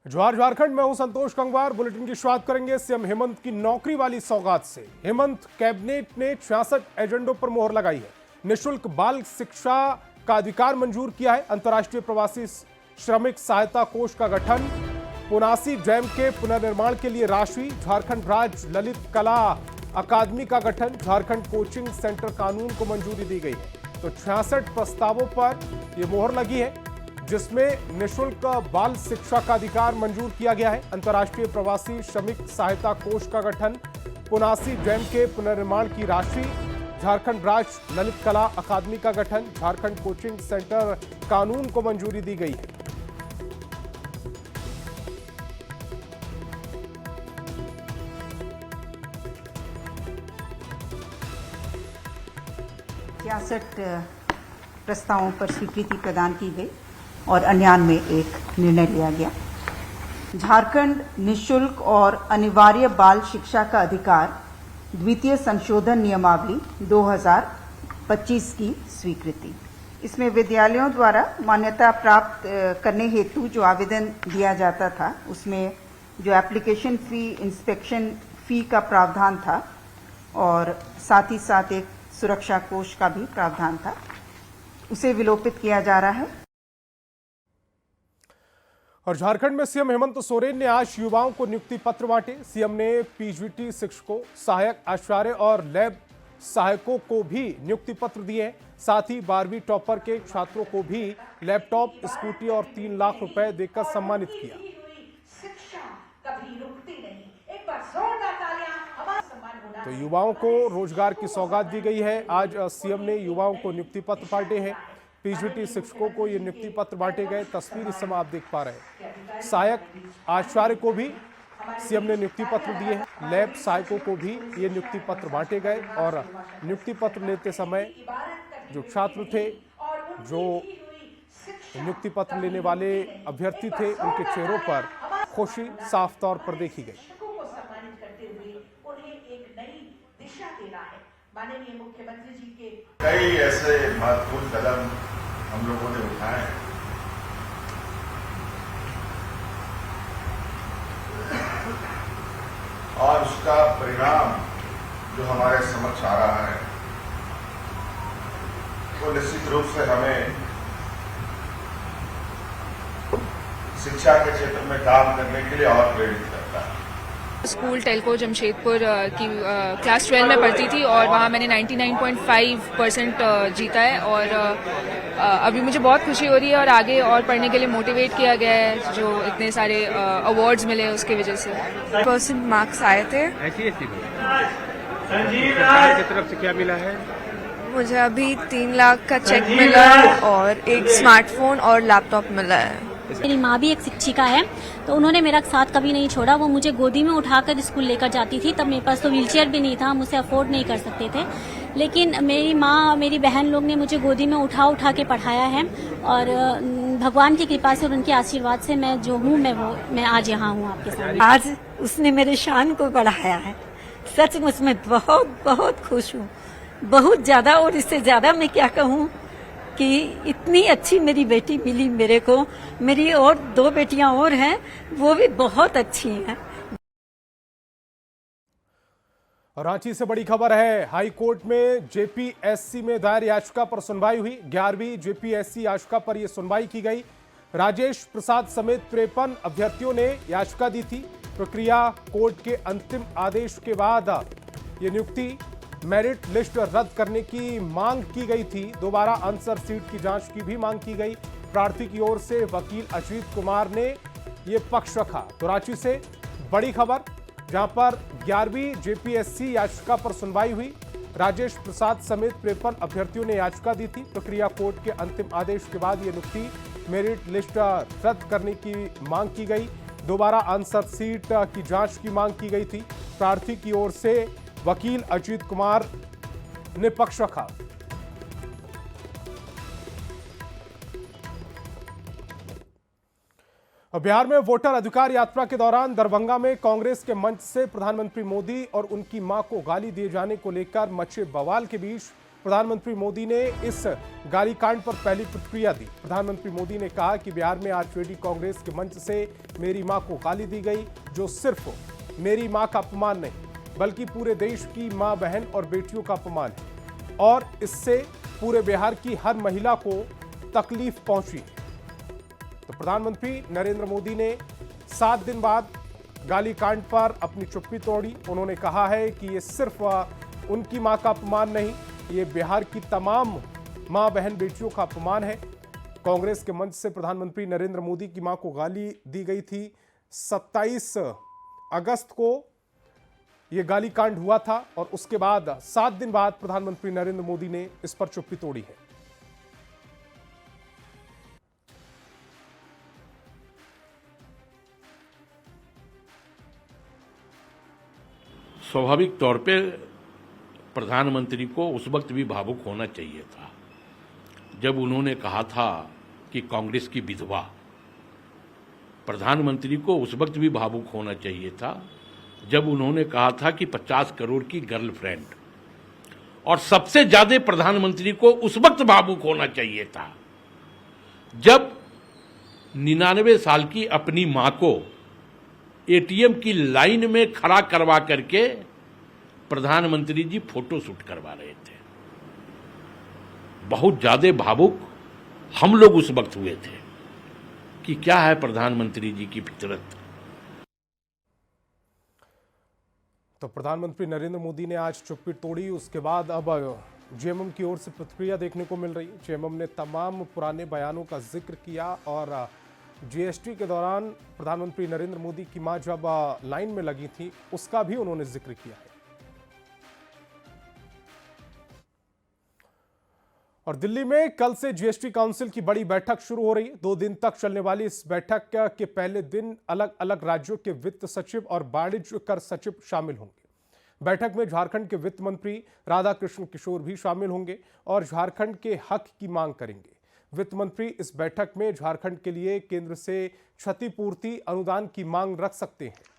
जवाहर झारखंड में हूं संतोष गंगवार। बुलेटिन की शुरुआत करेंगे सीएम हेमंत की नौकरी वाली सौगात से। हेमंत कैबिनेट ने 66 एजेंडों पर मोहर लगाई है। निःशुल्क बाल शिक्षा का अधिकार मंजूर किया है। अंतर्राष्ट्रीय प्रवासी श्रमिक सहायता कोष का गठन, पुनासी डैम के पुनर्निर्माण के लिए राशि, झारखंड राज्य ललित कला अकादमी का गठन, झारखंड कोचिंग सेंटर कानून को मंजूरी दी गई है। तो 66 प्रस्तावों पर यह मोहर लगी है, जिसमें निःशुल्क बाल शिक्षा का अधिकार मंजूर किया गया है। अंतर्राष्ट्रीय प्रवासी श्रमिक सहायता कोष का गठन, पुनासी डैम के पुनर्निर्माण की राशि, झारखंड राज्य ललित कला अकादमी का गठन, झारखंड कोचिंग सेंटर कानून को मंजूरी दी गई है। प्रस्तावों पर स्वीकृति प्रदान की गई और अन्यान में एक निर्णय लिया गया। झारखंड निःशुल्क और अनिवार्य बाल शिक्षा का अधिकार द्वितीय संशोधन नियमावली 2025 की स्वीकृति। इसमें विद्यालयों द्वारा मान्यता प्राप्त करने हेतु जो आवेदन दिया जाता था, उसमें जो एप्लीकेशन फी, इंस्पेक्शन फी का प्रावधान था और साथ ही साथ एक सुरक्षा कोष का भी प्रावधान था, उसे विलोपित किया जा रहा है। और झारखंड में सीएम हेमंत सोरेन ने आज युवाओं को नियुक्ति पत्र बांटे। सीएम ने पीजीटी शिक्षकों, सहायक आचार्य और लैब सहायकों को भी नियुक्ति पत्र दिए हैं। साथ ही 12वीं टॉपर के छात्रों को भी लैपटॉप, स्कूटी और 3 लाख रुपए देकर सम्मानित किया। तो युवाओं को रोजगार की सौगात दी गई है। आज सीएम ने युवाओं को नियुक्ति पत्र बांटे हैं। पीजीटी शिक्षकों को ये नियुक्ति पत्र बांटे गए। तस्वीर इस समय आप देख पा रहे हैं। सहायक आचार्य को भी सीएम ने नियुक्ति पत्र दिए हैं। लैब सहायकों को भी ये नियुक्ति पत्र बांटे गए और नियुक्ति पत्र लेते समय जो छात्र थे, जो नियुक्ति पत्र लेने वाले अभ्यर्थी थे, उनके चेहरों पर खुशी साफ तौर पर देखी गई। माननीय मुख्यमंत्री जी के कई ऐसे महत्वपूर्ण कदम हम लोगों ने उठाए हैं। और उसका परिणाम जो हमारे समक्ष आ रहा है, वो निश्चित रूप से हमें शिक्षा के क्षेत्र में काम करने के लिए और प्रेरित करता है। स्कूल टेलको जमशेदपुर की क्लास 12 में पढ़ती थी और वहाँ मैंने 99.5% जीता है और अभी मुझे बहुत खुशी हो रही है और आगे और पढ़ने के लिए मोटिवेट किया गया है, जो इतने सारे अवार्ड्स मिले उसकी वजह से। % मार्क्स आए थे। ऐसी सरकार की तरफ से क्या मिला है? मुझे अभी 3 लाख का चेक मिला और एक स्मार्टफोन और लैपटॉप मिला है। मेरी माँ भी एक शिक्षिका है, तो उन्होंने मेरा साथ कभी नहीं छोड़ा। वो मुझे गोदी में उठाकर स्कूल लेकर जाती थी। तब मेरे पास तो व्हीलचेयर भी नहीं था, हम उसे अफोर्ड नहीं कर सकते थे, लेकिन मेरी माँ, मेरी बहन लोग ने मुझे गोदी में उठा के पढ़ाया है और भगवान की कृपा से और उनके आशीर्वाद से मैं जो हूँ, मैं आज यहाँ हूँ आपके सामने। आज उसने मेरे शान को बढ़ाया है। सचमुच में बहुत बहुत खुश हूँ, बहुत ज्यादा। और इससे ज्यादा मैं क्या कहूँ कि इतनी अच्छी मेरी बेटी मिली मेरे को। मेरी और 2 बेटियां और हैं, वो भी बहुत अच्छी हैं। रांची से बड़ी खबर है। हाई कोर्ट में जेपीएससी में दायर याचिका पर सुनवाई हुई। 11वीं जेपीएससी याचिका पर यह सुनवाई की गई। राजेश प्रसाद समेत 53 अभ्यर्थियों ने याचिका दी थी। प्रक्रिया कोर्ट के अंतिम आदेश के बाद ये नियुक्ति मेरिट लिस्ट रद्द करने की मांग की गई थी। दोबारा आंसर सीट की जांच की भी मांग की गई। प्रार्थी की ओर से वकील अजीत कुमार ने यह पक्ष रखा। तो रांची से बड़ी खबर, जहां पर 11वीं जेपीएससी याचिका पर सुनवाई हुई। राजेश प्रसाद समेत 53 अभ्यर्थियों ने याचिका दी थी। प्रक्रिया कोर्ट के अंतिम आदेश के बाद यह नियुक्ति मेरिट लिस्ट रद्द करने की मांग की गई। दोबारा आंसर सीट की जांच की मांग की गई थी। प्रार्थी की ओर से वकील अजीत कुमार ने पक्ष रखा। बिहार में वोटर अधिकार यात्रा के दौरान दरभंगा में कांग्रेस के मंच से प्रधानमंत्री मोदी और उनकी मां को गाली दिए जाने को लेकर मचे बवाल के बीच प्रधानमंत्री मोदी ने इस गालीकांड पर पहली प्रतिक्रिया दी। प्रधानमंत्री मोदी ने कहा कि बिहार में आरजेडी कांग्रेस के मंच से मेरी मां को गाली दी गई, जो सिर्फ मेरी मां का अपमान नहीं बल्कि पूरे देश की मां, बहन और बेटियों का अपमान है और इससे पूरे बिहार की हर महिला को तकलीफ पहुंची। तो प्रधानमंत्री नरेंद्र मोदी ने 7 दिन बाद गालीकांड पर अपनी चुप्पी तोड़ी। उन्होंने कहा है कि ये सिर्फ उनकी मां का अपमान नहीं, ये बिहार की तमाम मां, बहन, बेटियों का अपमान है। कांग्रेस के मंच से प्रधानमंत्री नरेंद्र मोदी की मां को गाली दी गई थी। 27 अगस्त को यह गालीकांड हुआ था और उसके बाद 7 दिन बाद प्रधानमंत्री नरेंद्र मोदी ने इस पर चुप्पी तोड़ी है। स्वाभाविक तौर पे प्रधानमंत्री को उस वक्त भी भावुक होना चाहिए था जब उन्होंने कहा था कि कांग्रेस की विधवा। प्रधानमंत्री को उस वक्त भी भावुक होना चाहिए था जब उन्होंने कहा था कि 50 करोड़ की गर्लफ्रेंड। और सबसे ज्यादा प्रधानमंत्री को उस वक्त भावुक होना चाहिए था जब 99 साल की अपनी मां को एटीएम की लाइन में खड़ा करवा करके प्रधानमंत्री जी फोटो शूट करवा रहे थे। बहुत ज्यादा भावुक हम लोग उस वक्त हुए थे कि क्या है प्रधानमंत्री जी की फितरत। तो प्रधानमंत्री नरेंद्र मोदी ने आज चुप्पी तोड़ी। उसके बाद अब जेएमएम की ओर से प्रतिक्रिया देखने को मिल रही है। जेएमएम ने तमाम पुराने बयानों का जिक्र किया और जीएसटी के दौरान प्रधानमंत्री नरेंद्र मोदी की मां जब लाइन में लगी थी उसका भी उन्होंने जिक्र किया है। और दिल्ली में कल से जीएसटी काउंसिल की बड़ी बैठक शुरू हो रही है। 2 दिन तक चलने वाली इस बैठक के पहले दिन अलग अलग राज्यों के वित्त सचिव और वाणिज्य कर सचिव शामिल होंगे। बैठक में झारखंड के वित्त मंत्री राधाकृष्ण किशोर भी शामिल होंगे और झारखंड के हक की मांग करेंगे। वित्त मंत्री इस बैठक में झारखंड के लिए केंद्र से क्षतिपूर्ति अनुदान की मांग रख सकते हैं।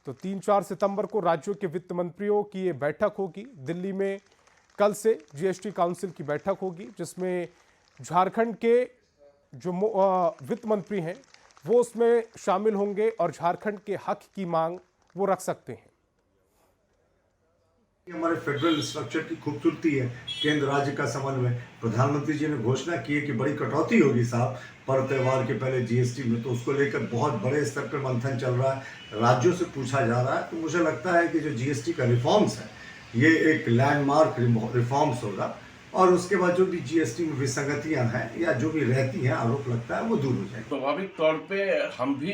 तो 3-4 सितंबर को राज्यों के वित्त मंत्रियों की ये बैठक होगी। दिल्ली में कल से जीएसटी काउंसिल की बैठक होगी जिसमें झारखंड के जो वित्त मंत्री हैं वो उसमें शामिल होंगे और झारखंड के हक की मांग वो रख सकते हैं। हमारे फेडरल स्ट्रक्चर की खूबसूरती है, केंद्र राज्य का समन्वय। प्रधानमंत्री जी ने घोषणा की है कि बड़ी कटौती होगी साहब पर्व त्योहार के पहले जीएसटी में, तो उसको लेकर बहुत बड़े स्तर पर मंथन चल रहा है, राज्यों से पूछा जा रहा है। तो मुझे लगता है कि जो जीएसटी का रिफॉर्म्स है ये एक लैंडमार्क रिफॉर्म्स होगा और उसके बाद जो भी जीएसटी में विसंगतियां हैं या जो भी रहती हैं आरोप लगता है वो दूर हो जाएगी। स्वाभाविक तौर पे हम भी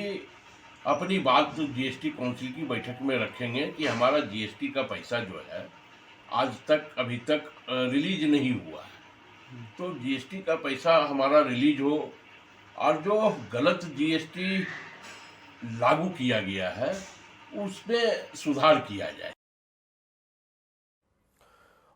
अपनी बात तो जीएसटी काउंसिल की बैठक में रखेंगे कि हमारा जीएसटी का पैसा जो है आज तक अभी तक रिलीज नहीं हुआ है, तो जीएसटी का पैसा हमारा रिलीज हो और जो गलत जीएसटी लागू किया गया है उसमें सुधार किया जाए।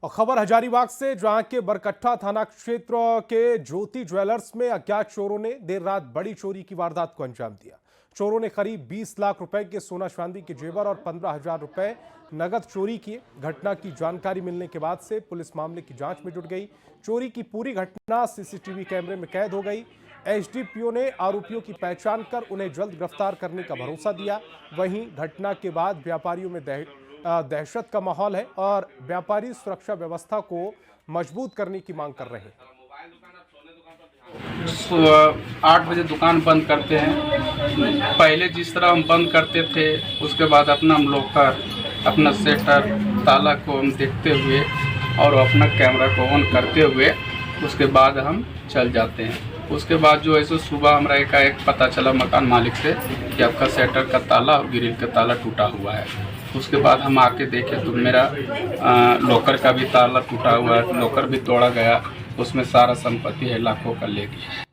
और खबर हजारीबाग से, जहां के बरकट्ठा थाना क्षेत्र के ज्योति ज्वेलर्स में अज्ञात चोरों ने देर रात बड़ी चोरी की वारदात को अंजाम दिया। चोरों ने करीब 20 लाख रुपए के सोना चांदी के जेवर और 15,000 रुपए नगद चोरी किए। घटना की जानकारी मिलने के बाद से पुलिस मामले की जांच में जुट गई। चोरी की पूरी घटना सीसीटीवी कैमरे में कैद हो गई। एसडीपीओ ने आरोपियों की पहचान कर उन्हें जल्द गिरफ्तार करने का भरोसा दिया। वहीं घटना के बाद व्यापारियों में दहशत का माहौल है और व्यापारी सुरक्षा व्यवस्था को मजबूत करने की मांग कर रहे हैं। 8 बजे दुकान बंद करते हैं। पहले जिस तरह हम बंद करते थे उसके बाद अपना हम लॉकर, अपना सेटर, ताला को हम देखते हुए और अपना कैमरा को ऑन करते हुए उसके बाद हम चल जाते हैं। उसके बाद जो ऐसे सुबह हमारा एक पता चला मकान मालिक से कि आपका सेटर का ताला और ग्रिल का ताला टूटा हुआ है। उसके बाद हम आके देखे तो मेरा लॉकर का भी ताला टूटा हुआ है, लॉकर भी तोड़ा गया, उसमें सारा संपत्ति है लाखों का ले गया।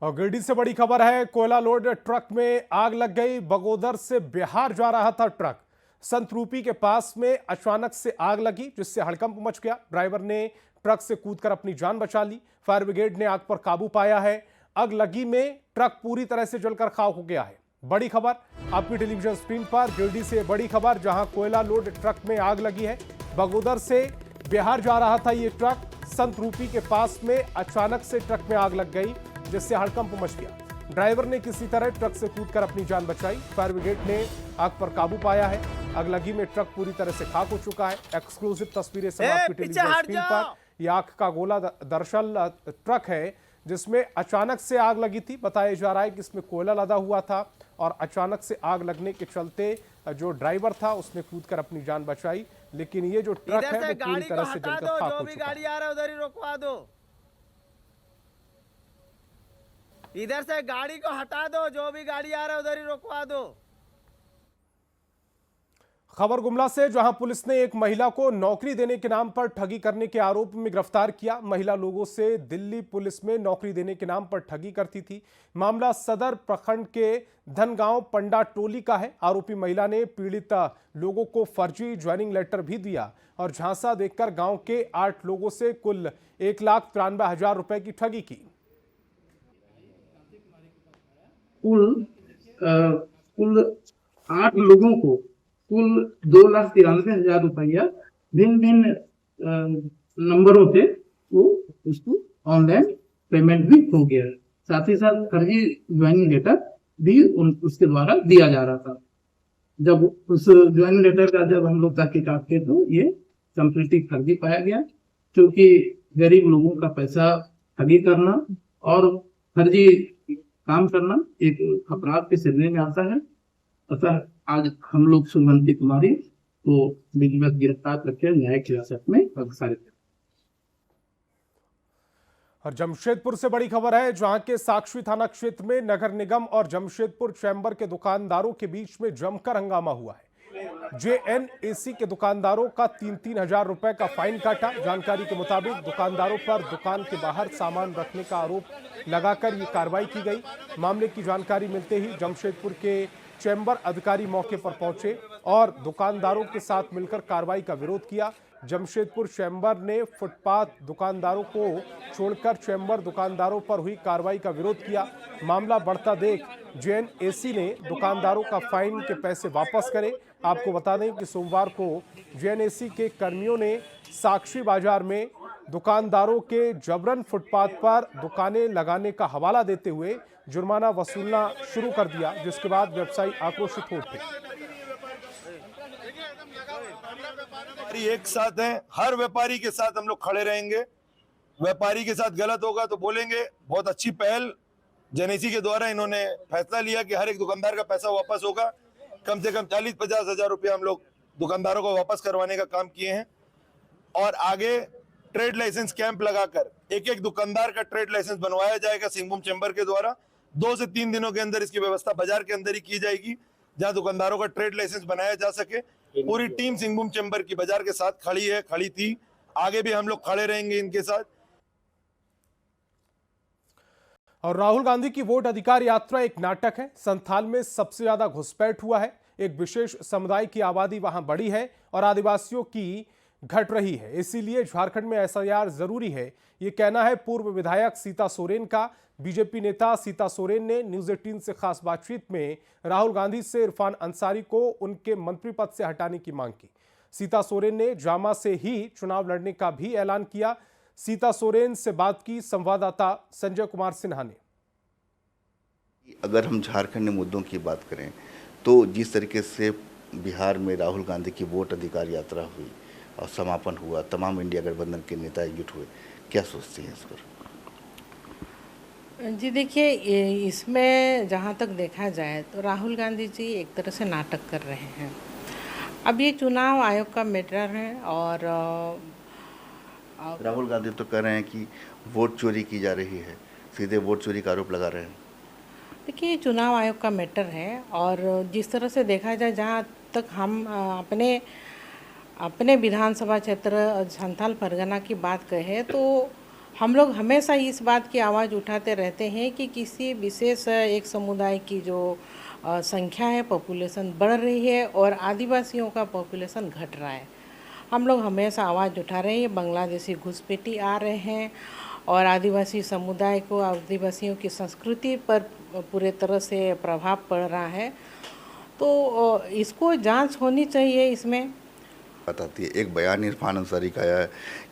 और गिरिडीह से बड़ी खबर है, कोयला लोड ट्रक में आग लग गई। बगोदर से बिहार जा रहा था ट्रक, संतरूपी के पास में अचानक से आग लगी जिससे हड़कंप मच गया। ड्राइवर ने ट्रक से कूदकर अपनी जान बचा ली। फायर ब्रिगेड ने आग पर काबू पाया है। आग लगी में ट्रक पूरी तरह से जलकर खाक हो गया है। बड़ी खबर आपकी टेलीविजन स्क्रीन पर। गिरिडीह से बड़ी खबर, जहां कोयला लोड ट्रक में आग लगी है। बगोदर से बिहार जा रहा था ये ट्रक। संत रूपी के पास में अचानक से ट्रक में आग लग गई, जिससे हड़कंप मच गया। ड्राइवर ने किसी तरह ट्रक से कूदकर अपनी जान बचाई। फायर ब्रिगेड ने आग पर काबू पाया है। अगलगी में ट्रक पूरी तरह से खाक हो चुका है। एक्सक्लूसिव तस्वीरें सब आपकी टेलीविजन स्क्रीन पर। यह आग का गोला दरअसल ट्रक है जिसमें अचानक से आग लगी थी। बताया जा रहा है कि इसमें कोयला लदा हुआ था और अचानक से आग लगने के चलते जो ड्राइवर था उसने कूदकर अपनी जान बचाई, लेकिन ये जो ट्रक है वो पूरी तरह से जलकर खाक हो चुका है। गाड़ी आ रहा है उधर ही रोकवा दो, इधर से गाड़ी को हटा दो, जो भी गाड़ी आ रहा है उधर ही रोकवा दो। खबर गुमला से, जहां पुलिस ने एक महिला को नौकरी देने के नाम पर ठगी करने के आरोप में गिरफ्तार किया। महिला लोगों से दिल्ली पुलिस में नौकरी देने के नाम पर ठगी करती थी। मामला सदर प्रखंड के धनगांव पंडा टोली का है। आरोपी महिला ने पीड़ित लोगों को फर्जी ज्वाइनिंग लेटर भी दिया और झांसा देकर गांव के 8 लोगों से कुल 1,93,000 रुपए की ठगी की। कुल 8 लोगों को कुल 2,93,000 रुपया भिन्न भिन्न नंबरों से वो उसको ऑनलाइन पेमेंट भी हो गया। साथ ही साथ फर्जी ज्वाइनिंग लेटर भी उसके द्वारा दिया जा रहा था। जब उस ज्वाइनिंग लेटर का जब हम लोग तहकीकात किए तो ये कंप्लीटली फर्जी पाया गया, क्योंकि गरीब लोगों का पैसा ठगी करना और फर्जी काम करना एक अपराध के श्रेणी में आता है। अतः आज हम लोग सुगंधी कुमारी को विधिवत गिरफ्तार करके न्यायिक हिरासत में अग्रसर थे। और जमशेदपुर से बड़ी खबर है, जहां के साक्षी थाना क्षेत्र में नगर निगम और जमशेदपुर चैम्बर के दुकानदारों के बीच में जमकर हंगामा हुआ है। JNAC के दुकानदारों का 3-3 हजार रुपए का फाइन काटा। जानकारी के मुताबिक दुकानदारों पर दुकान के बाहर सामान रखने का आरोप लगाकर ये कार्रवाई की गई। मामले की जानकारी मिलते ही जमशेदपुर के चैम्बर अधिकारी मौके पर पहुंचे और दुकानदारों के साथ मिलकर कार्रवाई का विरोध किया। जमशेदपुर चैम्बर ने फुटपाथ दुकानदारों को छोड़कर चैम्बर दुकानदारों पर हुई कार्रवाई का विरोध किया। मामला बढ़ता देख JNAC ने दुकानदारों का फाइन के पैसे वापस करे। आपको बता दें कि सोमवार को JNAC के कर्मियों ने साक्षी बाजार में दुकानदारों के जबरन फुटपाथ पर दुकानें लगाने का हवाला देते हुए जुर्माना वसूलना शुरू कर दिया, जिसके बाद व्यवसायी आक्रोशित हो उठे। एक साथ हैं, हर व्यापारी के साथ हम लोग खड़े रहेंगे। व्यापारी के साथ गलत होगा तो बोलेंगे। बहुत अच्छी पहल JNAC के द्वारा इन्होंने फैसला लिया कि हर एक दुकानदार का पैसा वापस होगा। कम से कम 40-50 हजार रुपया हम लोग दुकानदारों को वापस करवाने का काम किए हैं और आगे ट्रेड लाइसेंस कैंप लगाकर एक दुकानदार का ट्रेड लाइसेंस बनवाया जाएगा सिंहभूम चैम्बर के द्वारा। 2 से 3 दिनों के अंदर इसकी व्यवस्था बाजार के अंदर ही की जाएगी, जहां दुकानदारों का ट्रेड लाइसेंस बनाया जा सके। पूरी टीम सिंहभूम चैम्बर की बाजार के साथ खड़ी है, खड़ी थी, आगे भी हम लोग खड़े रहेंगे इनके साथ। और राहुल गांधी की वोट अधिकार यात्रा एक नाटक है। संथाल में सबसे ज्यादा घुसपैठ हुआ है। एक विशेष समुदाय की आबादी वहां बढ़ी है और आदिवासियों की घट रही है। इसीलिए झारखंड में SIR जरूरी है, ये कहना है पूर्व विधायक सीता सोरेन का। बीजेपी नेता सीता सोरेन ने न्यूज 18 से खास बातचीत में राहुल गांधी से इरफान अंसारी को उनके मंत्री पद से हटाने की मांग की। सीता सोरेन ने जामा से ही चुनाव लड़ने का भी ऐलान किया। सीता सोरेन से बात की संवाददाता संजय कुमार सिन्हा ने। अगर हम झारखंड मुद्दों की बात करें तो जिस तरीके से बिहार में राहुल गांधी की वोट अधिकार यात्रा हुई और समापन हुआ, तमाम इंडिया गठबंधन के नेता एकजुट हुए, क्या सोचते हैं इस पर? जी देखिए, इसमें जहाँ तक देखा जाए तो राहुल गांधी जी एक तरह से नाटक कर रहे हैं। अब ये चुनाव आयोग का मैटर है और राहुल गांधी तो कह रहे हैं कि वोट चोरी की जा रही है, सीधे वोट चोरी का आरोप लगा रहे हैं। देखिए, चुनाव आयोग का मैटर है और जिस तरह से देखा जाए, जहाँ तक हम अपने विधानसभा क्षेत्र संथाल परगना की बात कहें तो हम लोग हमेशा इस बात की आवाज़ उठाते रहते हैं कि किसी विशेष एक समुदाय की जो संख्या है, पॉपुलेशन बढ़ रही है और आदिवासियों का पॉपुलेशन घट रहा है। हम लोग हमेशा आवाज़ उठा रहे हैं। बांग्लादेशी घुसपैठी आ रहे हैं और आदिवासी समुदाय को, आदिवासियों की संस्कृति पर पूरे तरह से प्रभाव पड़ रहा है। तो इसको जांच होनी चाहिए। इसमें बताती है, एक बयान इरफान अंसारी का आया है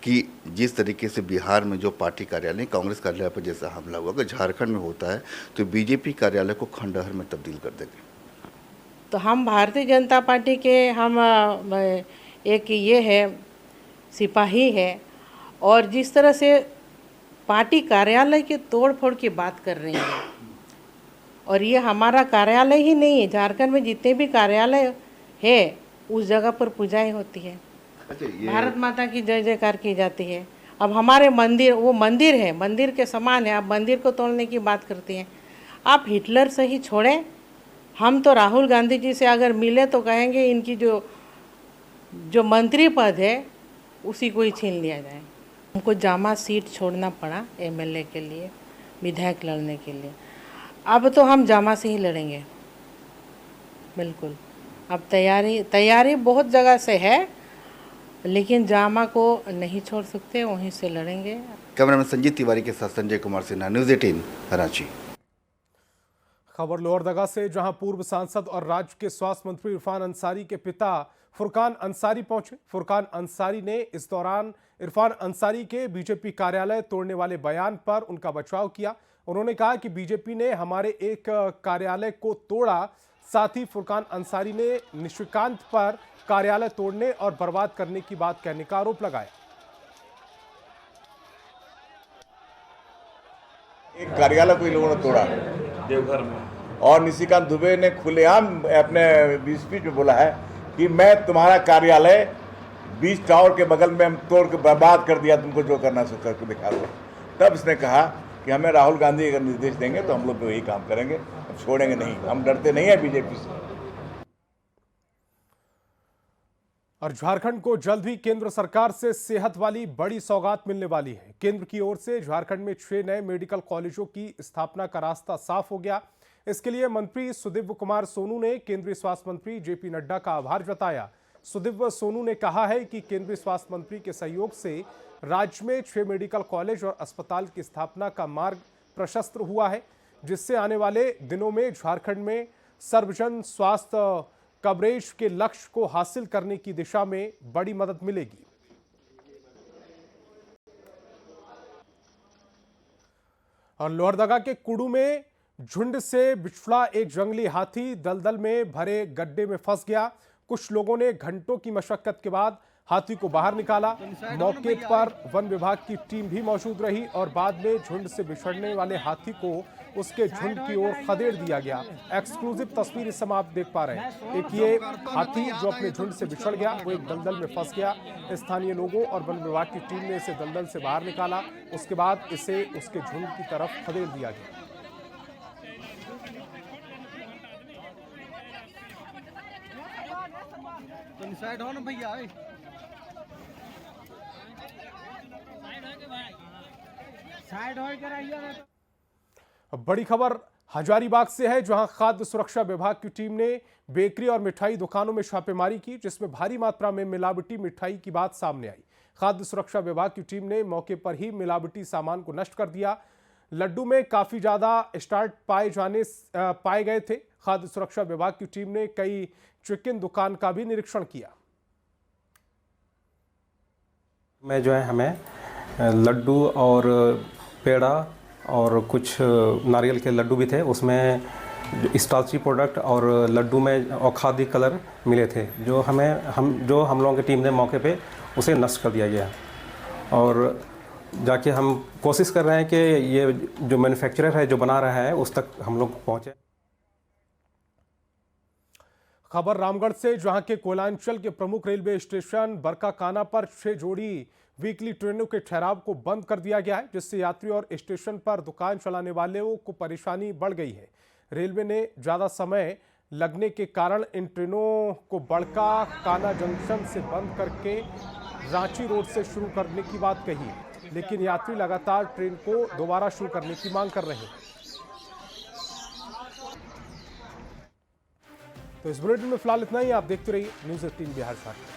कि जिस तरीके से बिहार में जो पार्टी कार्यालय, कांग्रेस कार्यालय पर जैसा हमला हुआ, अगर झारखंड में होता है तो बीजेपी कार्यालय को खंडहर में तब्दील कर देंगे। तो हम भारतीय जनता पार्टी के हम एक ये है सिपाही है, और जिस तरह से पार्टी कार्यालय के तोड़ फोड़ की बात कर रही है, और ये हमारा कार्यालय ही नहीं है, झारखंड में जितने भी कार्यालय है उस जगह पर पूजाएं होती है। भारत माता की जय जयकार की जाती है। अब हमारे मंदिर, वो मंदिर है, मंदिर के समान है, आप मंदिर को तोड़ने की बात करती हैं। आप हिटलर से ही छोड़ें, हम तो राहुल गांधी जी से अगर मिले तो कहेंगे इनकी जो मंत्री पद है उसी को ही छीन लिया जाए। हमको जामा सीट छोड़ना पड़ा एमएलए के लिए, विधायक लड़ने के लिए। अब तो हम जामा से ही लड़ेंगे, बिल्कुल। अब तैयारी बहुत जगह से है, लेकिन जामा को नहीं छोड़ सकते, वहीं से लड़ेंगे। कैमरामैन संजीत तिवारी के साथ संजय कुमार सिन्हा, न्यूज़ 18 कराची। खबर लोहरदगा से, जहां पूर्व सांसद और राज्य के स्वास्थ्य मंत्री इरफान अंसारी के पिता फुरकान अंसारी पहुंचे। फुरकान अंसारी ने इस दौरान इरफान अंसारी के बीजेपी कार्यालय तोड़ने वाले बयान पर उनका बचाव किया। उन्होंने कहा कि बीजेपी ने हमारे एक कार्यालय को तोड़ा, साथ ही फुरकान अंसारी ने निशिकांत पर कार्यालय तोड़ने और बर्बाद करने की बात कहने का आरोप लगाया। एक कार्यालय को इन लोगों ने तोड़ा देवघर में, और निशिकांत दुबे ने खुलेआम अपने स्पीच में बोला है कि मैं तुम्हारा कार्यालय बीच टावर के बगल में हम तोड़ के बर्बाद कर दिया, तुमको जो करना सो करके दिखा दो। तब इसने कहा कि हमें राहुल गांधी अगर निर्देश देंगे तो हम लोग वही काम करेंगे, छोड़ेंगे नहीं, हम डरते नहीं है बीजेपी से। और झारखंड को जल्द ही केंद्र सरकार से सेहत वाली बड़ी सौगात मिलने वाली है। केंद्र की ओर से झारखंड में 6 नए मेडिकल कॉलेजों की स्थापना का रास्ता साफ हो गया। इसके लिए मंत्री सुदिव्य कुमार सोनू ने केंद्रीय स्वास्थ्य मंत्री जेपी नड्डा का आभार जताया। सुदिव्य सोनू ने कहा है कि केंद्रीय स्वास्थ्य मंत्री के सहयोग से राज्य में 6 मेडिकल कॉलेज और अस्पताल की स्थापना का मार्ग प्रशस्त हुआ है, जिससे आने वाले दिनों में झारखंड में सर्वजन स्वास्थ्य कवरेज के लक्ष्य को हासिल करने की दिशा में बड़ी मदद मिलेगी। और लोहरदगा के कुडू में झुंड से बिछड़ा एक जंगली हाथी दलदल में भरे गड्ढे में फंस गया। कुछ लोगों ने घंटों की मशक्कत के बाद हाथी को बाहर निकाला। मौके पर वन विभाग की टीम भी मौजूद रही और बाद में झुंड से बिछड़ने वाले हाथी को उसके झुंड की ओर खदेड़ दिया गया। एक्सक्लूसिव तस्वीर इस समय आप देख पा रहे हैं। एक ये हाथी जो अपने झुंड से बिछड़ गया, वो एक दलदल में फंस गया। स्थानीय लोगों और वन विभाग की टीम ने इसे दलदल से बाहर निकाला, उसके बाद इसे उसके झुंड की तरफ खदेड़ दिया गया। साइड हो ना भैया, साइड हो के रहिए। बड़ी खबर हजारीबाग से है, जहां खाद्य सुरक्षा विभाग की टीम ने बेकरी और मिठाई दुकानों में छापेमारी की, जिसमें भारी मात्रा में मिलावटी मिठाई की बात सामने आई। खाद्य सुरक्षा विभाग की टीम ने मौके पर ही मिलावटी सामान को नष्ट कर दिया। लड्डू में काफी ज्यादा स्टार्च पाए गए थे। खाद्य सुरक्षा विभाग की टीम ने कई चिकन दुकान का भी निरीक्षण किया। में जो है हमें लड्डू और पेड़ा और कुछ नारियल के लड्डू भी थे, उसमें स्टार्ची प्रोडक्ट और लड्डू में और खादी कलर मिले थे, जो हम लोगों की टीम ने मौके पे उसे नष्ट कर दिया गया। और जाके हम कोशिश कर रहे हैं कि ये जो मैन्युफैक्चरर है जो बना रहा है उस तक हम लोग पहुँचे। खबर रामगढ़ से, जहां के कोयलांचल के प्रमुख रेलवे स्टेशन बरकाकाना पर 6 जोड़ी वीकली ट्रेनों के ठहराव को बंद कर दिया गया है, जिससे यात्री और स्टेशन पर दुकान चलाने वालों को परेशानी बढ़ गई है। रेलवे ने ज़्यादा समय लगने के कारण इन ट्रेनों को बड़का काना जंक्शन से बंद करके रांची रोड से शुरू करने की बात कही है, लेकिन यात्री लगातार ट्रेन को दोबारा शुरू करने की मांग कर रहे हैं। तो इस बुलेटिन में फिलहाल इतना ही। आप देखते रहिए न्यूज़ 18 बिहार झारखंड।